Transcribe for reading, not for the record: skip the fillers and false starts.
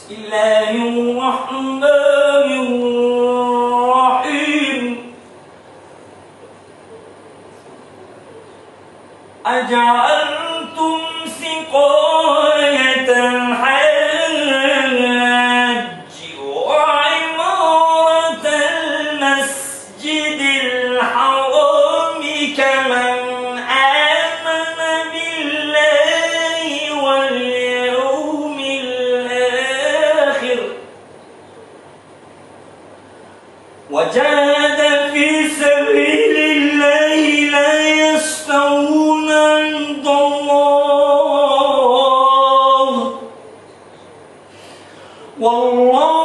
بسم الله الرحمن الرحيم أجعلتم سقاية الحاج وعمارة المسجد الحرام كمن آمن بالله واليوم الآخر وجاهد في سبيل الله لا يستوون عند الله والله